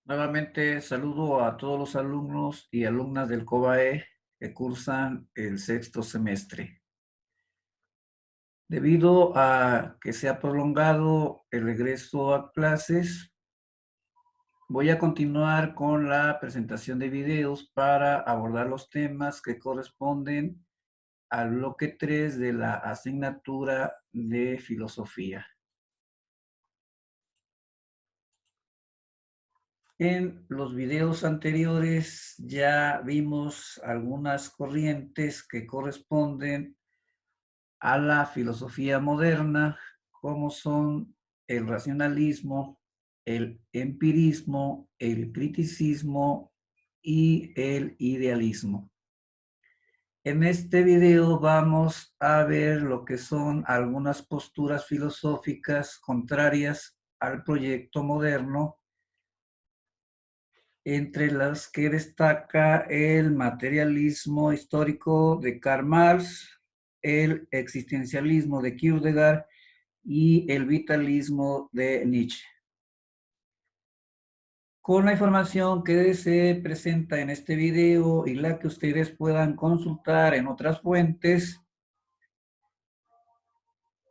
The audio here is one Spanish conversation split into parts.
Nuevamente saludo a todos los alumnos y alumnas del COBAE que cursan el sexto semestre. Debido a que se ha prolongado el regreso a clases, voy a continuar con la presentación de videos para abordar los temas que corresponden al bloque 3 de la asignatura de filosofía. En los videos anteriores ya vimos algunas corrientes que corresponden a la filosofía moderna, como son el racionalismo, el empirismo, el criticismo y el idealismo. En este video vamos a ver lo que son algunas posturas filosóficas contrarias al proyecto moderno, entre las que destaca el materialismo histórico de Karl Marx, el existencialismo de Kierkegaard y el vitalismo de Nietzsche. Con la información que se presenta en este video y la que ustedes puedan consultar en otras fuentes,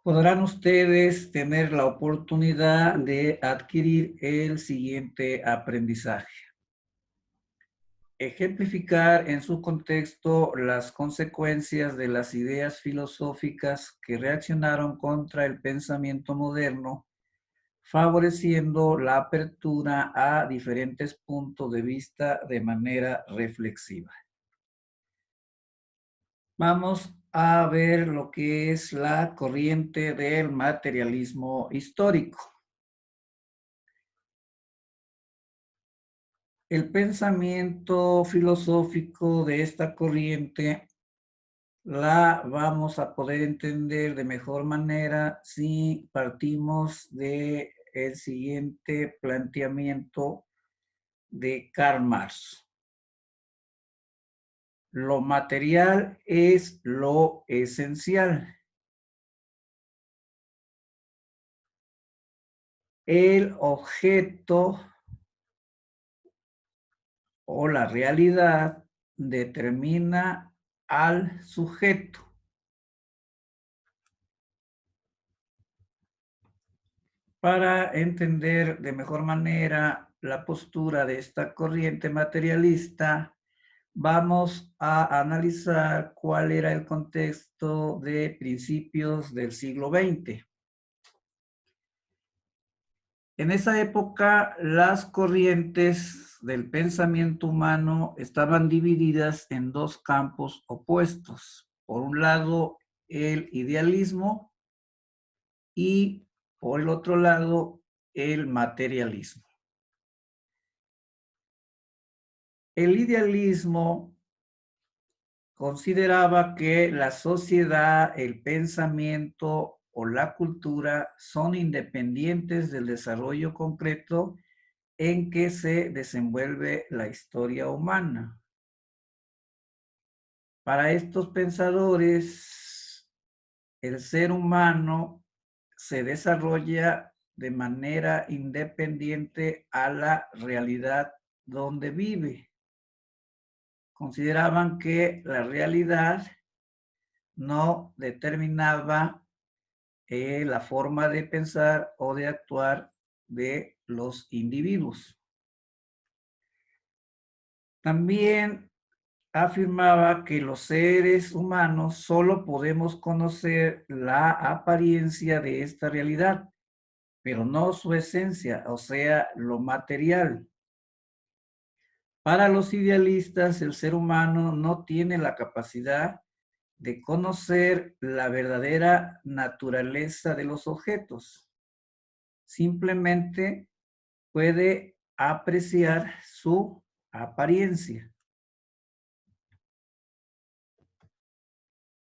podrán ustedes tener la oportunidad de adquirir el siguiente aprendizaje. Ejemplificar en su contexto las consecuencias de las ideas filosóficas que reaccionaron contra el pensamiento moderno, favoreciendo la apertura a diferentes puntos de vista de manera reflexiva. Vamos a ver lo que es la corriente del materialismo histórico. El pensamiento filosófico de esta corriente la vamos a poder entender de mejor manera si partimos de el siguiente planteamiento de Karl Marx. Lo material es lo esencial. El objeto o la realidad determina al sujeto. Para entender de mejor manera la postura de esta corriente materialista, vamos a analizar cuál era el contexto de principios del siglo XX. En esa época, las corrientes del pensamiento humano estaban divididas en dos campos opuestos. Por un lado, el idealismo y por el otro lado, el materialismo. El idealismo consideraba que la sociedad, el pensamiento o la cultura son independientes del desarrollo concreto en que se desenvuelve la historia humana. Para estos pensadores, el ser humano se desarrolla de manera independiente a la realidad donde vive. Consideraban que la realidad no determinaba la forma de pensar o de actuar de los individuos. También afirmaba que los seres humanos solo podemos conocer la apariencia de esta realidad, pero no su esencia, o sea, lo material. Para los idealistas, el ser humano no tiene la capacidad de conocer la verdadera naturaleza de los objetos. Simplemente puede apreciar su apariencia.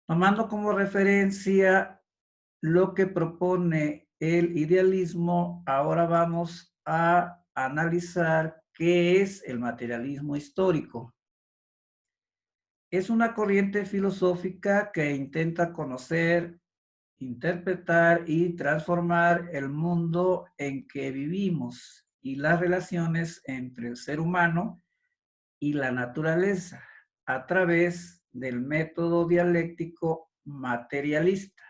Tomando como referencia lo que propone el idealismo, ahora vamos a analizar qué es el materialismo histórico. Es una corriente filosófica que intenta conocer, interpretar y transformar el mundo en que vivimos y las relaciones entre el ser humano y la naturaleza a través del método dialéctico materialista.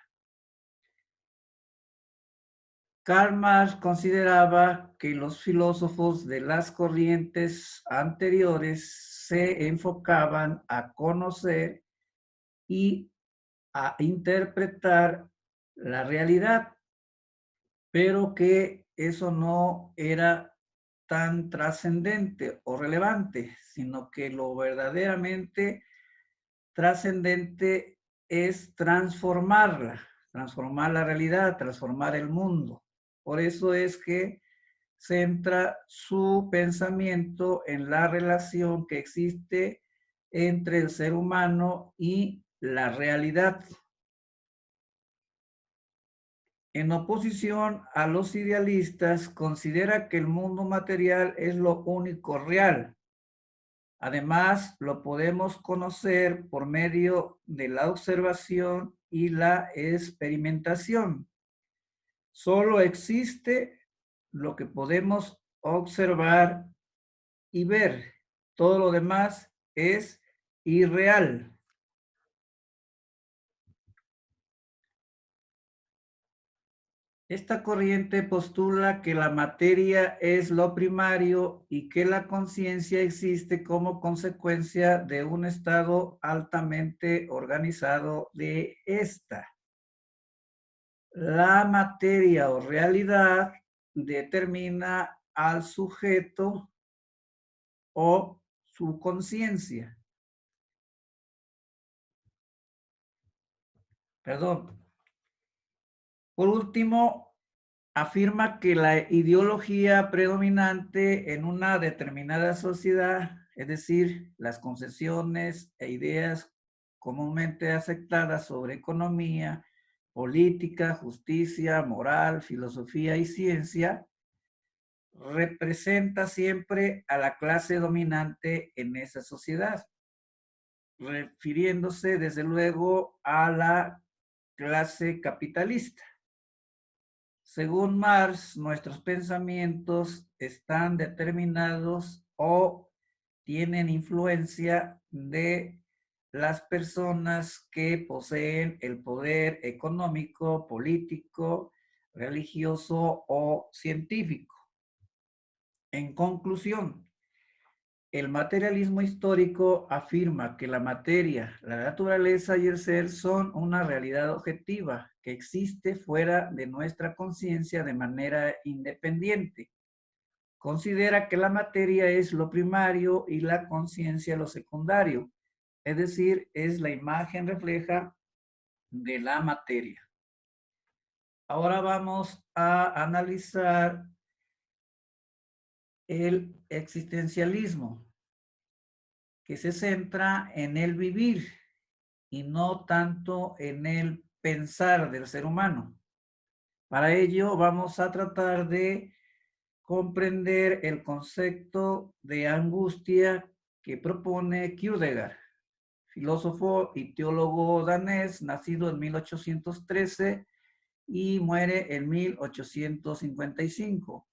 Karl Marx consideraba que los filósofos de las corrientes anteriores se enfocaban a conocer y a interpretar la realidad, pero que eso no era tan trascendente o relevante, sino que lo verdaderamente trascendente es transformar la realidad, transformar el mundo. Por eso es que centra su pensamiento en la relación que existe entre el ser humano y la realidad. En oposición a los idealistas, considera que el mundo material es lo único real. Además, lo podemos conocer por medio de la observación y la experimentación. Solo existe lo que podemos observar y ver. Todo lo demás es irreal. Esta corriente postula que la materia es lo primario y que la conciencia existe como consecuencia de un estado altamente organizado de esta. La materia o realidad determina al sujeto o su conciencia. Perdón. Por último, afirma que la ideología predominante en una determinada sociedad, es decir, las concepciones e ideas comúnmente aceptadas sobre economía, política, justicia, moral, filosofía y ciencia, representa siempre a la clase dominante en esa sociedad, refiriéndose desde luego a la clase capitalista. Según Marx, nuestros pensamientos están determinados o tienen influencia de las personas que poseen el poder económico, político, religioso o científico. En conclusión, el materialismo histórico afirma que la materia, la naturaleza y el ser son una realidad objetiva que existe fuera de nuestra conciencia de manera independiente. Considera que la materia es lo primario y la conciencia lo secundario, es decir, es la imagen refleja de la materia. Ahora vamos a analizar el existencialismo, que se centra en el vivir y no tanto en el pensar del ser humano. Para ello vamos a tratar de comprender el concepto de angustia que propone Kierkegaard, filósofo y teólogo danés, nacido en 1813 y muere en 1855.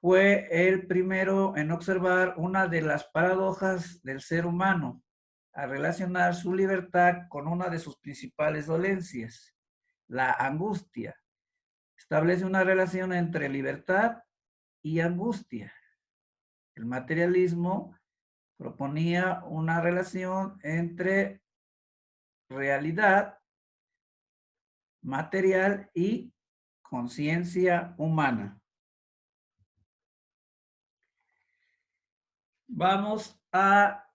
Fue el primero en observar una de las paradojas del ser humano, a relacionar su libertad con una de sus principales dolencias, la angustia. Establece una relación entre libertad y angustia. El materialismo proponía una relación entre realidad material y conciencia humana. Vamos a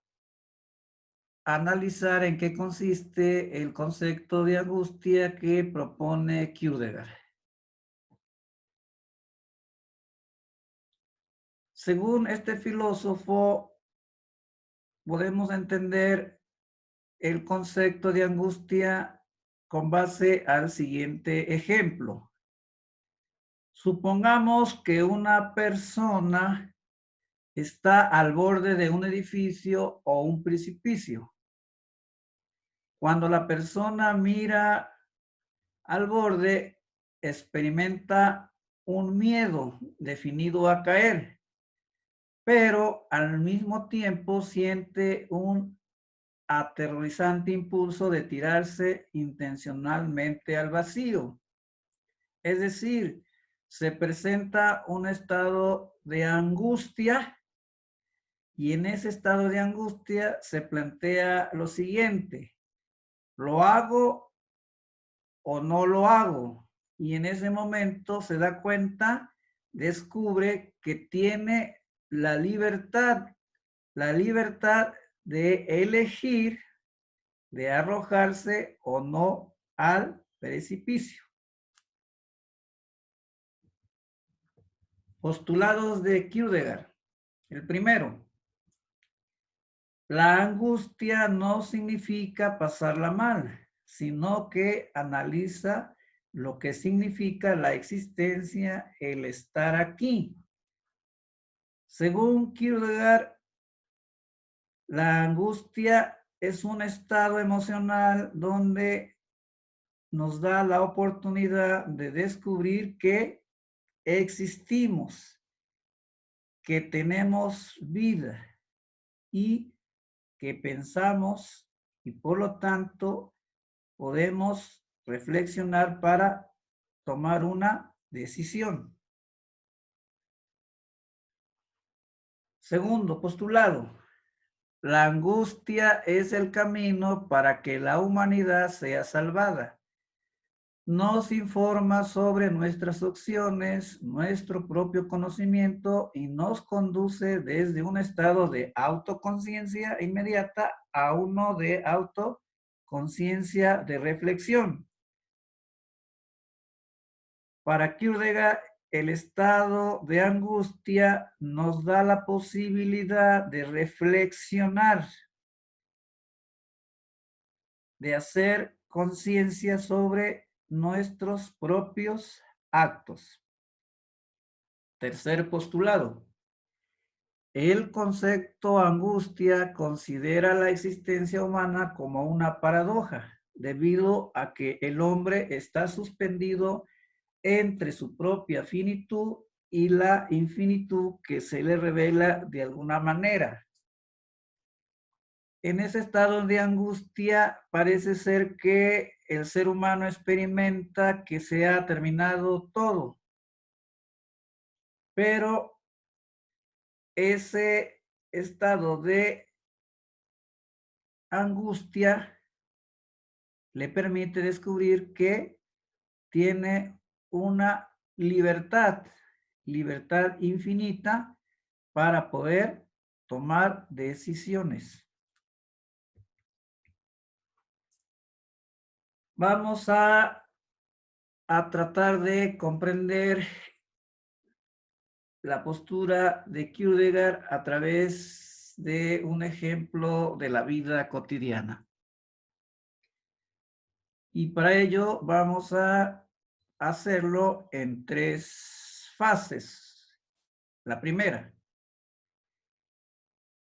analizar en qué consiste el concepto de angustia que propone Kierkegaard. Según este filósofo, podemos entender el concepto de angustia con base al siguiente ejemplo. Supongamos que una persona está al borde de un edificio o un precipicio. Cuando la persona mira al borde, experimenta un miedo definido a caer, pero al mismo tiempo siente un aterrorizante impulso de tirarse intencionalmente al vacío. Es decir, se presenta un estado de angustia y en ese estado de angustia se plantea lo siguiente: ¿lo hago o no lo hago? Y en ese momento se da cuenta, descubre que tiene la libertad de elegir, de arrojarse o no al precipicio. Postulados de Kierkegaard. El primero, la angustia no significa pasarla mal, sino que analiza lo que significa la existencia, el estar aquí. Según Kierkegaard, la angustia es un estado emocional donde nos da la oportunidad de descubrir que existimos, que tenemos vida y que pensamos y por lo tanto podemos reflexionar para tomar una decisión. Segundo postulado, la angustia es el camino para que la humanidad sea salvada. Nos informa sobre nuestras opciones, nuestro propio conocimiento y nos conduce desde un estado de autoconciencia inmediata a uno de autoconciencia de reflexión. Para Kierkegaard, el estado de angustia nos da la posibilidad de reflexionar, de hacer conciencia sobre nuestros propios actos. Tercer postulado. El concepto angustia considera la existencia humana como una paradoja, debido a que el hombre está suspendido entre su propia finitud y la infinitud que se le revela de alguna manera. En ese estado de angustia parece ser que el ser humano experimenta que se ha terminado todo, pero ese estado de angustia le permite descubrir que tiene una libertad infinita para poder tomar decisiones. Vamos a tratar de comprender la postura de Kierkegaard a través de un ejemplo de la vida cotidiana. Y para ello vamos a hacerlo en 3 fases. La primera,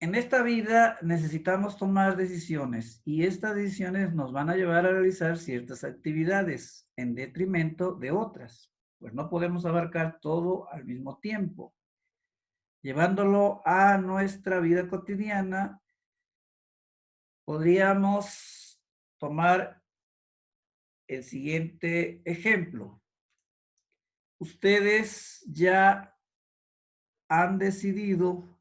en esta vida necesitamos tomar decisiones y estas decisiones nos van a llevar a realizar ciertas actividades en detrimento de otras, pues no podemos abarcar todo al mismo tiempo. Llevándolo a nuestra vida cotidiana, podríamos tomar el siguiente ejemplo. Ustedes ya han decidido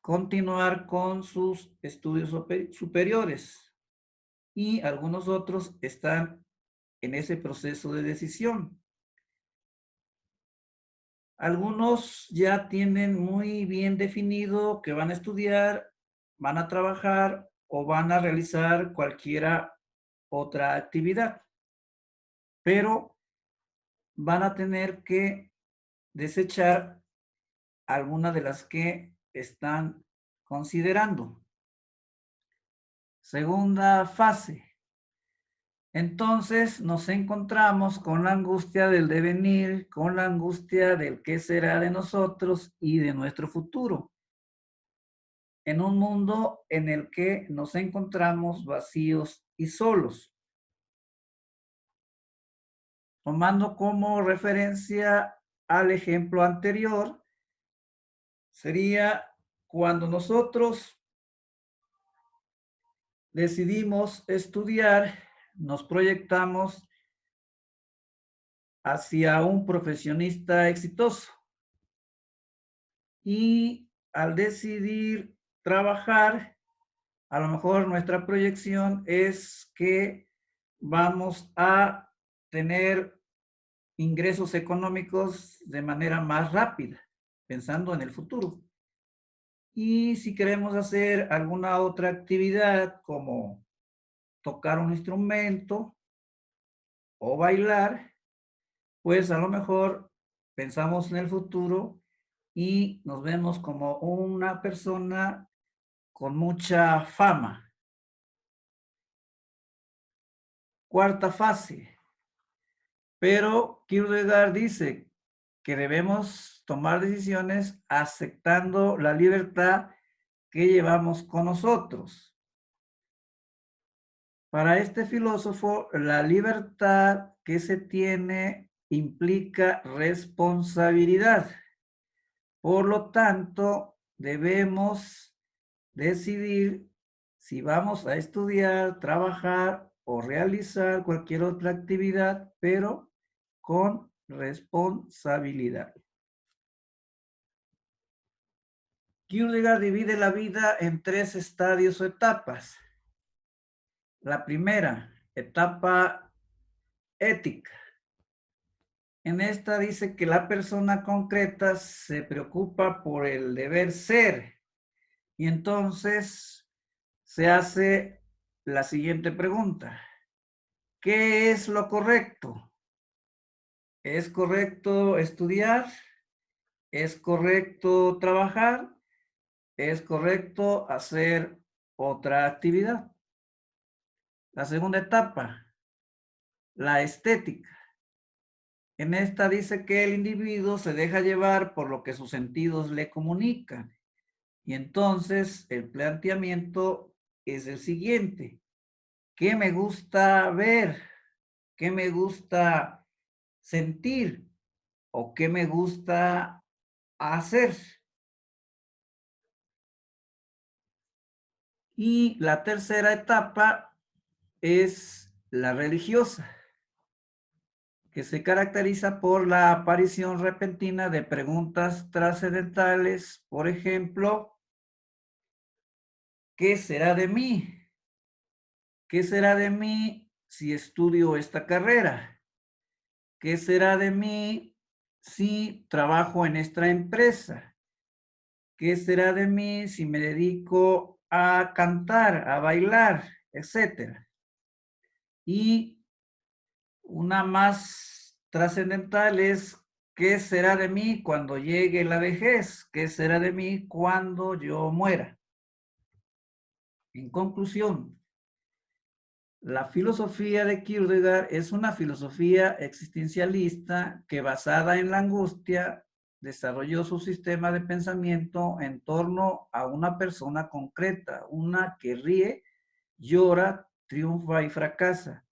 continuar con sus estudios superiores y algunos otros están en ese proceso de decisión. Algunos ya tienen muy bien definido que van a estudiar, van a trabajar o van a realizar cualquiera otra actividad, pero van a tener que desechar alguna de las que están considerando. Segunda fase. Entonces nos encontramos con la angustia del devenir, con la angustia del qué será de nosotros y de nuestro futuro, en un mundo en el que nos encontramos vacíos y solos. Tomando como referencia al ejemplo anterior, sería cuando nosotros decidimos estudiar, nos proyectamos hacia un profesionista exitoso y al decidir trabajar, a lo mejor nuestra proyección es que vamos a tener ingresos económicos de manera más rápida, pensando en el futuro. Y si queremos hacer alguna otra actividad como tocar un instrumento o bailar, pues a lo mejor pensamos en el futuro y nos vemos como una persona con mucha fama. Cuarta fase. Pero Kierkegaard dice que debemos tomar decisiones aceptando la libertad que llevamos con nosotros. Para este filósofo, la libertad que se tiene implica responsabilidad. Por lo tanto, debemos decidir si vamos a estudiar, trabajar o realizar cualquier otra actividad, pero con responsabilidad. Kierkegaard divide la vida en 3 estadios o etapas. La primera, etapa ética. En esta dice que la persona concreta se preocupa por el deber ser y entonces se hace la siguiente pregunta. ¿Qué es lo correcto? ¿Es correcto estudiar? ¿Es correcto trabajar? ¿Es correcto hacer otra actividad? La segunda etapa, la estética. En esta dice que el individuo se deja llevar por lo que sus sentidos le comunican. Y entonces el planteamiento es el siguiente. ¿Qué me gusta ver? ¿Qué me gusta sentir? ¿O qué me gusta hacer? Y la tercera etapa es la religiosa, que se caracteriza por la aparición repentina de preguntas trascendentales, por ejemplo, ¿qué será de mí? ¿Qué será de mí si estudio esta carrera? ¿Qué será de mí si trabajo en esta empresa? ¿Qué será de mí si me dedico a cantar, a bailar, etcétera? Y una más trascendental es, ¿qué será de mí cuando llegue la vejez? ¿Qué será de mí cuando yo muera? En conclusión, la filosofía de Kierkegaard es una filosofía existencialista que, basada en la angustia, desarrolló su sistema de pensamiento en torno a una persona concreta, una que ríe, llora, triunfa y fracasa.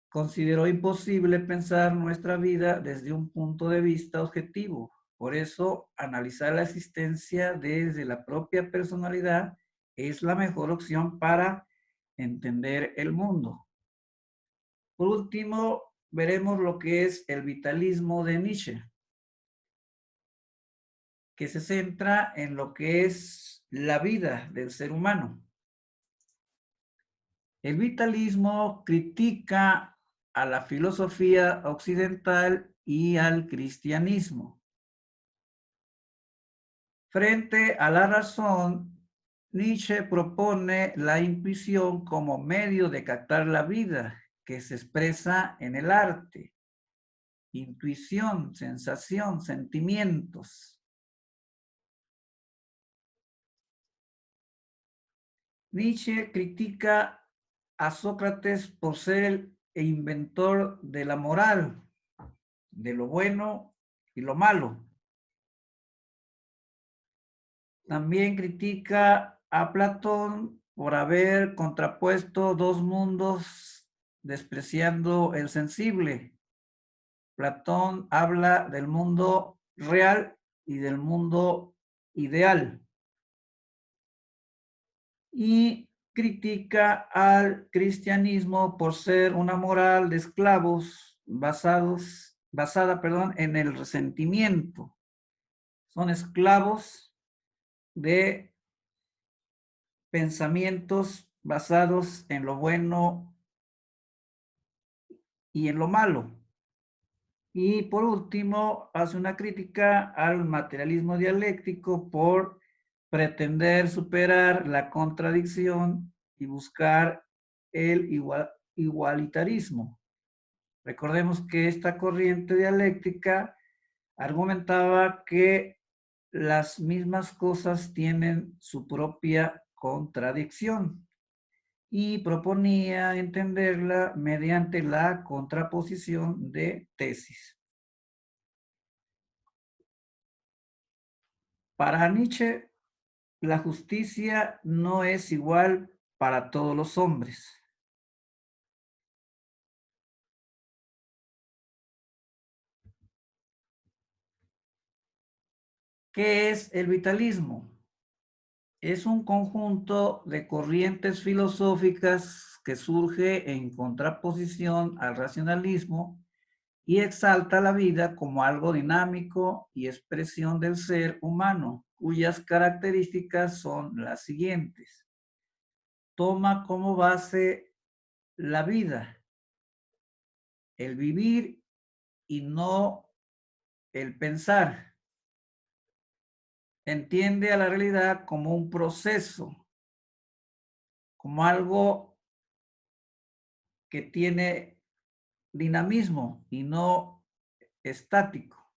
Consideró imposible pensar nuestra vida desde un punto de vista objetivo. Por eso, analizar la existencia desde la propia personalidad es la mejor opción para entender el mundo. Por último, veremos lo que es el vitalismo de Nietzsche, que se centra en lo que es la vida del ser humano. El vitalismo critica a la filosofía occidental y al cristianismo. Frente a la razón, Nietzsche propone la intuición como medio de captar la vida, que se expresa en el arte. Intuición, sensación, sentimientos. Nietzsche critica a Sócrates por ser el inventor de la moral, de lo bueno y lo malo. También critica a Platón por haber contrapuesto dos mundos despreciando el sensible, Platón habla del mundo real y del mundo ideal y critica al cristianismo por ser una moral de esclavos basada, en el resentimiento. Son esclavos de pensamientos basados en lo bueno y en lo malo. Y por último, hace una crítica al materialismo dialéctico por pretender superar la contradicción y buscar el igualitarismo. Recordemos que esta corriente dialéctica argumentaba que las mismas cosas tienen su propia contradicción y proponía entenderla mediante la contraposición de tesis. Para Nietzsche, la justicia no es igual para todos los hombres. ¿Qué es el vitalismo? Es un conjunto de corrientes filosóficas que surge en contraposición al racionalismo y exalta la vida como algo dinámico y expresión del ser humano, cuyas características son las siguientes. Toma como base la vida, el vivir y no el pensar. Entiende a la realidad como un proceso, como algo que tiene dinamismo y no estático.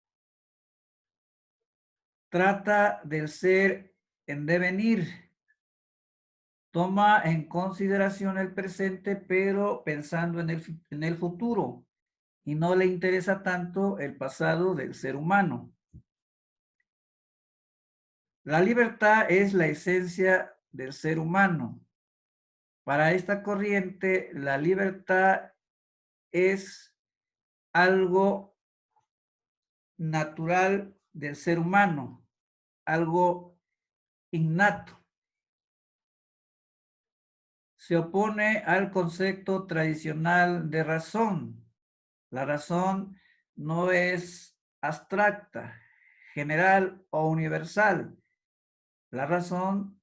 Trata del ser en devenir. Toma en consideración el presente, pero pensando en el futuro, y no le interesa tanto el pasado del ser humano. La libertad es la esencia del ser humano. Para esta corriente, la libertad es algo natural del ser humano, algo innato. Se opone al concepto tradicional de razón. La razón no es abstracta, general o universal. La razón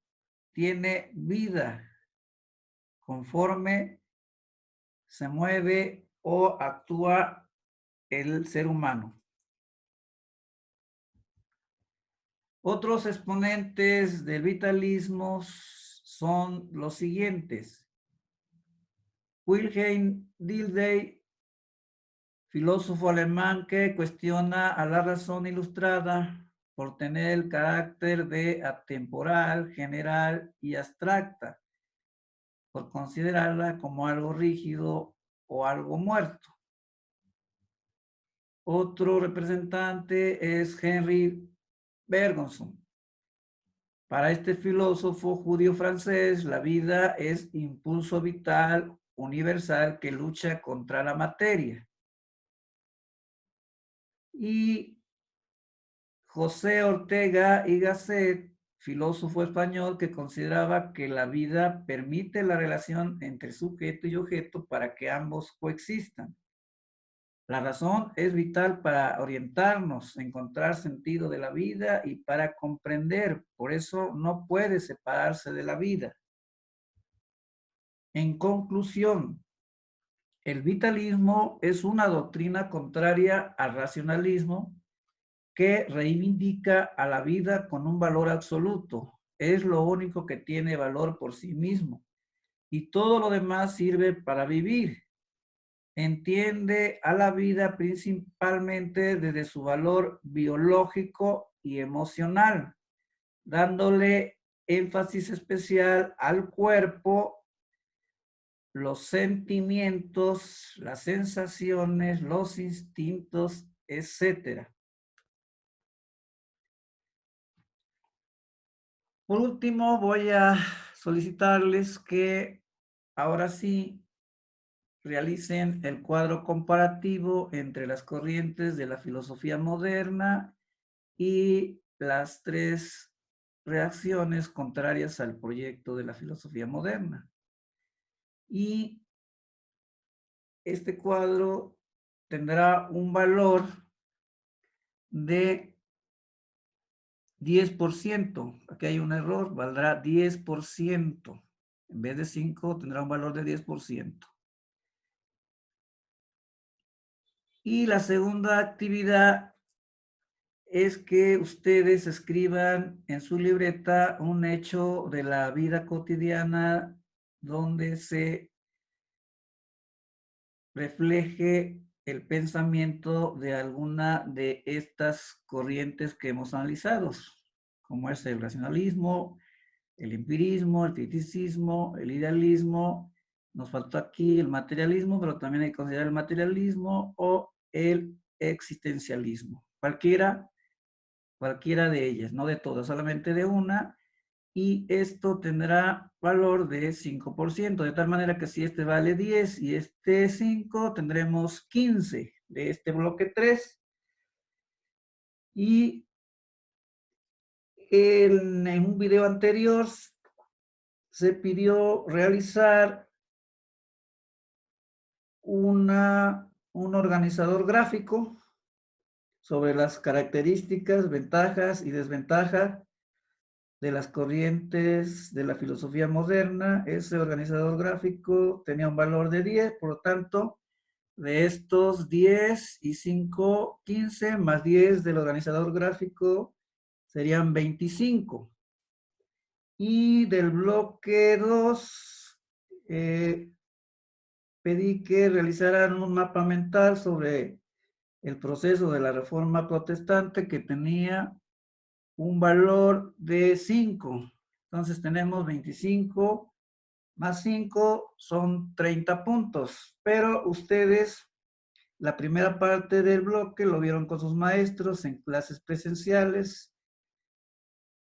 tiene vida conforme se mueve o actúa el ser humano. Otros exponentes del vitalismo son los siguientes. Wilhelm Dilthey, filósofo alemán que cuestiona a la razón ilustrada por tener el carácter de atemporal, general y abstracta, por considerarla como algo rígido o algo muerto. Otro representante es Henry Bergson. Para este filósofo judío francés, la vida es impulso vital universal que lucha contra la materia. Y José Ortega y Gasset, filósofo español que consideraba que la vida permite la relación entre sujeto y objeto para que ambos coexistan. La razón es vital para orientarnos, encontrar sentido de la vida y para comprender. Por eso no puede separarse de la vida. En conclusión, el vitalismo es una doctrina contraria al racionalismo que reivindica a la vida con un valor absoluto. Es lo único que tiene valor por sí mismo y todo lo demás sirve para vivir. Entiende a la vida principalmente desde su valor biológico y emocional, dándole énfasis especial al cuerpo, los sentimientos, las sensaciones, los instintos, etcétera. Por último, voy a solicitarles que ahora sí realicen el cuadro comparativo entre las corrientes de la filosofía moderna y las tres reacciones contrarias al proyecto de la filosofía moderna. Y este cuadro tendrá un valor de 10%. Aquí hay un error, valdrá 10%. En vez de 5 tendrá un valor de 10%. Y la segunda actividad es que ustedes escriban en su libreta un hecho de la vida cotidiana donde se refleje el pensamiento de alguna de estas corrientes que hemos analizado, como es el racionalismo, el empirismo, el criticismo, el idealismo. Nos faltó aquí el materialismo, pero también hay que considerar el materialismo o el existencialismo. Cualquiera de ellas, no de todas, solamente de una, y esto tendrá valor de 5%, de tal manera que si este vale 10 y este 5, tendremos 15 de este bloque 3. Y en un video anterior se pidió realizar un organizador gráfico sobre las características, ventajas y desventajas de las corrientes de la filosofía moderna. Ese organizador gráfico tenía un valor de 10, por lo tanto, de estos 10 y 5, 15 más 10 del organizador gráfico serían 25. Y del bloque 2, pedí que realizaran un mapa mental sobre el proceso de la Reforma Protestante que tenía un valor de 5. Entonces tenemos 25 más 5 son 30 puntos, pero ustedes la primera parte del bloque lo vieron con sus maestros en clases presenciales,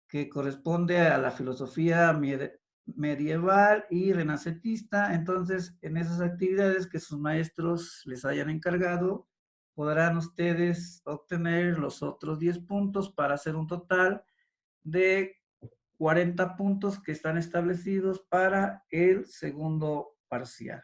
que corresponde a la filosofía medieval y renacentista. Entonces, en esas actividades que sus maestros les hayan encargado, podrán ustedes obtener los otros 10 puntos para hacer un total de 40 puntos que están establecidos para el segundo parcial.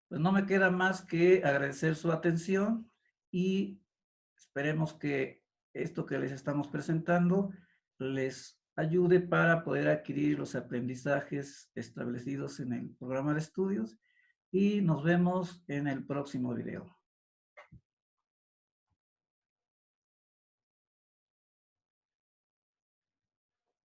Pues no me queda más que agradecer su atención y esperemos que esto que les estamos presentando les ayude para poder adquirir los aprendizajes establecidos en el programa de estudios, y nos vemos en el próximo video.